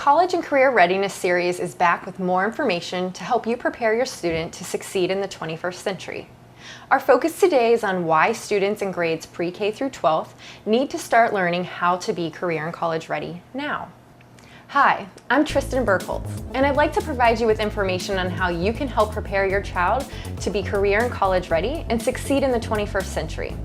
College and Career Readiness series is back with more information to help you prepare your student to succeed in the 21st century. Our focus today is on why students in grades pre-K through 12th need to start learning how to be career and college ready now. Hi, I'm Tristan Burkholtz, and I'd like to provide you with information on how you can help prepare your child to be career and college ready and succeed in the 21st century.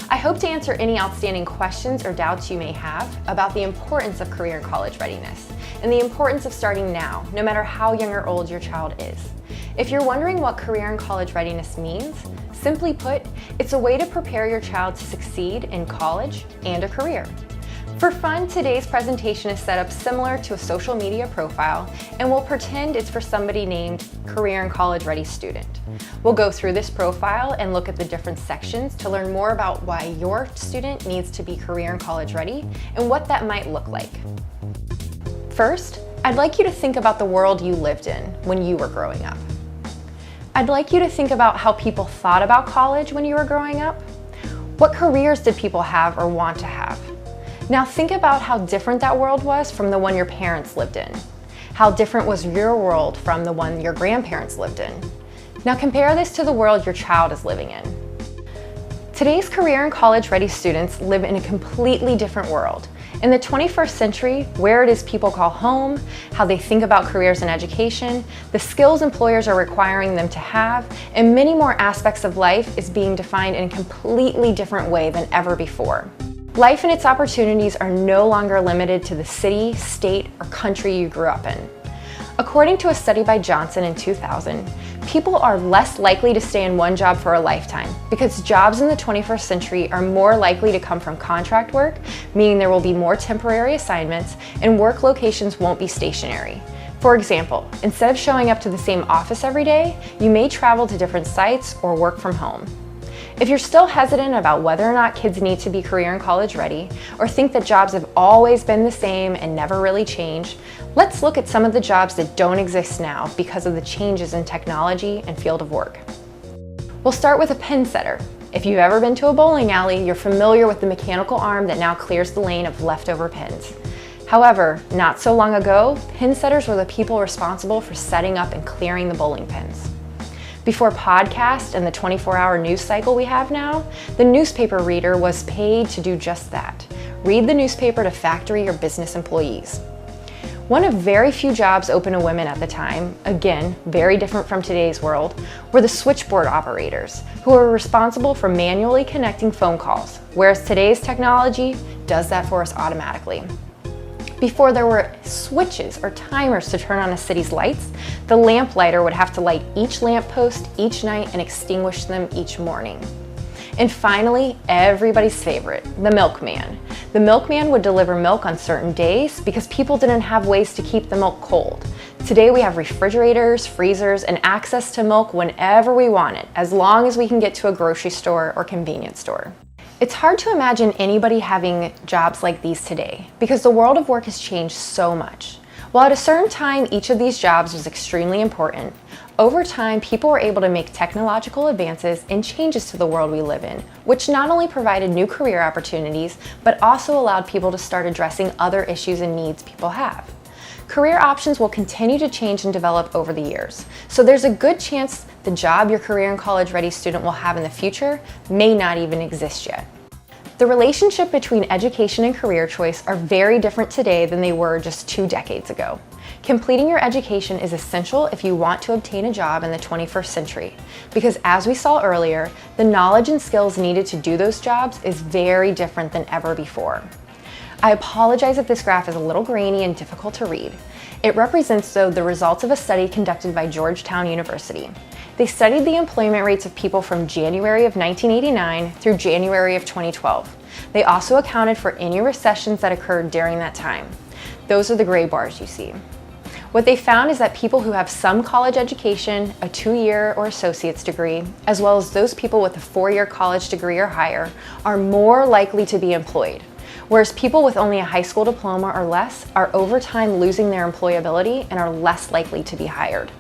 I hope to answer any outstanding questions or doubts you may have about the importance of career and college readiness and the importance of starting now, no matter how young or old your child is. If you're wondering what career and college readiness means, simply put, it's a way to prepare your child to succeed in college and a career. For fun, today's presentation is set up similar to a social media profile, and we'll pretend it's for somebody named Career and College Ready Student. We'll go through this profile and look at the different sections to learn more about why your student needs to be career and college ready and what that might look like. First, I'd like you to think about the world you lived in when you were growing up. I'd like you to think about how people thought about college when you were growing up. What careers did people have or want to have? Now think about how different that world was from the one your parents lived in. How different was your world from the one your grandparents lived in? Now compare this to the world your child is living in. Today's career and college ready students live in a completely different world. In the 21st century, where it is people call home, how they think about careers and education, the skills employers are requiring them to have, and many more aspects of life is being defined in a completely different way than ever before. Life and its opportunities are no longer limited to the city, state, or country you grew up in. According to a study by Johnson in 2000, people are less likely to stay in one job for a lifetime because jobs in the 21st century are more likely to come from contract work, meaning there will be more temporary assignments and work locations won't be stationary. For example, instead of showing up to the same office every day, you may travel to different sites or work from home. If you're still hesitant about whether or not kids need to be career and college ready, or think that jobs have always been the same and never really changed, let's look at some of the jobs that don't exist now because of the changes in technology and field of work. We'll start with a pin setter. If you've ever been to a bowling alley, you're familiar with the mechanical arm that now clears the lane of leftover pins. However, not so long ago, pin setters were the people responsible for setting up and clearing the bowling pins. Before podcasts and the 24-hour news cycle we have now, the newspaper reader was paid to do just that. Read the newspaper to factory or business employees. One of very few jobs open to women at the time, again, very different from today's world, were the switchboard operators, who were responsible for manually connecting phone calls, whereas today's technology does that for us automatically. Before there were switches or timers to turn on a city's lights, the lamplighter would have to light each lamppost each night and extinguish them each morning. And finally, everybody's favorite, the milkman. The milkman would deliver milk on certain days because people didn't have ways to keep the milk cold. Today we have refrigerators, freezers, and access to milk whenever we want it, as long as we can get to a grocery store or convenience store. It's hard to imagine anybody having jobs like these today because the world of work has changed so much. While at a certain time each of these jobs was extremely important, over time people were able to make technological advances and changes to the world we live in, which not only provided new career opportunities, but also allowed people to start addressing other issues and needs people have. Career options will continue to change and develop over the years, so there's a good chance the job your career and college ready student will have in the future may not even exist yet. The relationship between education and career choice are very different today than they were just 2 decades ago. Completing your education is essential if you want to obtain a job in the 21st century, because as we saw earlier, the knowledge and skills needed to do those jobs is very different than ever before. I apologize if this graph is a little grainy and difficult to read. It represents, though, the results of a study conducted by Georgetown University. They studied the employment rates of people from January of 1989 through January of 2012. They also accounted for any recessions that occurred during that time. Those are the gray bars you see. What they found is that people who have some college education, a 2-year or associate's degree, as well as those people with a 4-year college degree or higher, are more likely to be employed. Whereas people with only a high school diploma or less are over time losing their employability and are less likely to be hired.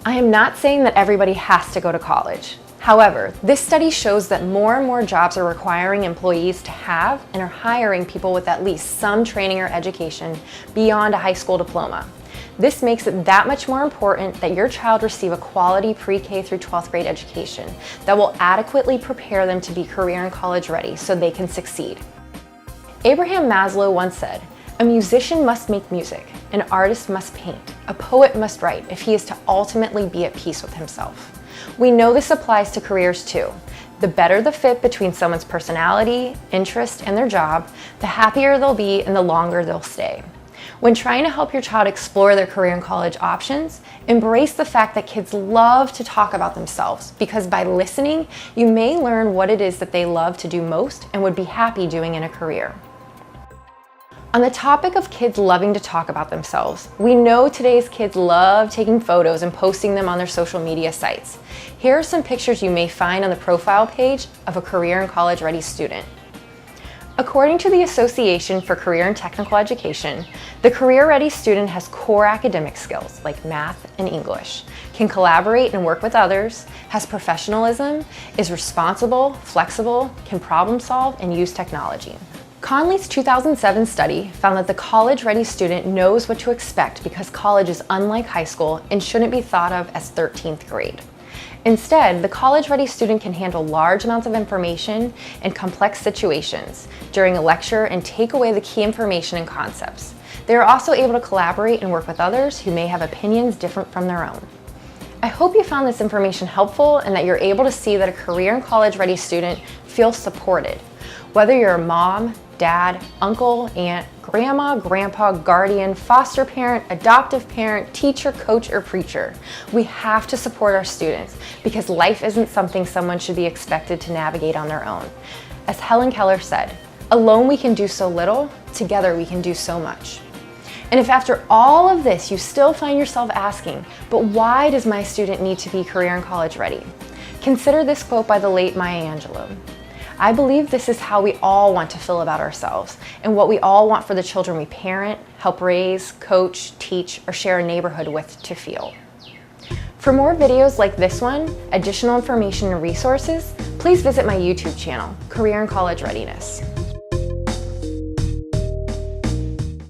I am not saying that everybody has to go to college. However, this study shows that more and more jobs are requiring employees to have and are hiring people with at least some training or education beyond a high school diploma. This makes it that much more important that your child receive a quality pre-K through 12th grade education that will adequately prepare them to be career and college ready so they can succeed. Abraham Maslow once said, "A musician must make music, an artist must paint, a poet must write if he is to ultimately be at peace with himself." We know this applies to careers too. The better the fit between someone's personality, interest, and their job, the happier they'll be and the longer they'll stay. When trying to help your child explore their career and college options, embrace the fact that kids love to talk about themselves, because by listening, you may learn what it is that they love to do most and would be happy doing in a career. On the topic of kids loving to talk about themselves, we know today's kids love taking photos and posting them on their social media sites. Here are some pictures you may find on the profile page of a career and college ready student. According to the Association for Career and Technical Education, the career-ready student has core academic skills like math and English, can collaborate and work with others, has professionalism, is responsible, flexible, can problem solve, and use technology. Conley's 2007 study found that the college-ready student knows what to expect because college is unlike high school and shouldn't be thought of as 13th grade. Instead, the college-ready student can handle large amounts of information and complex situations during a lecture and take away the key information and concepts. They are also able to collaborate and work with others who may have opinions different from their own. I hope you found this information helpful and that you're able to see that a career and college-ready student feels supported. Whether you're a mom, dad, uncle, aunt, grandma, grandpa, guardian, foster parent, adoptive parent, teacher, coach, or preacher, we have to support our students because life isn't something someone should be expected to navigate on their own. As Helen Keller said, "Alone we can do so little, together we can do so much." And if after all of this you still find yourself asking, "But why does my student need to be career and college ready?" Consider this quote by the late Maya Angelou. "I believe this is how we all want to feel about ourselves and what we all want for the children we parent, help raise, coach, teach, or share a neighborhood with to feel." For more videos like this one, additional information and resources, please visit my YouTube channel, Career and College Readiness.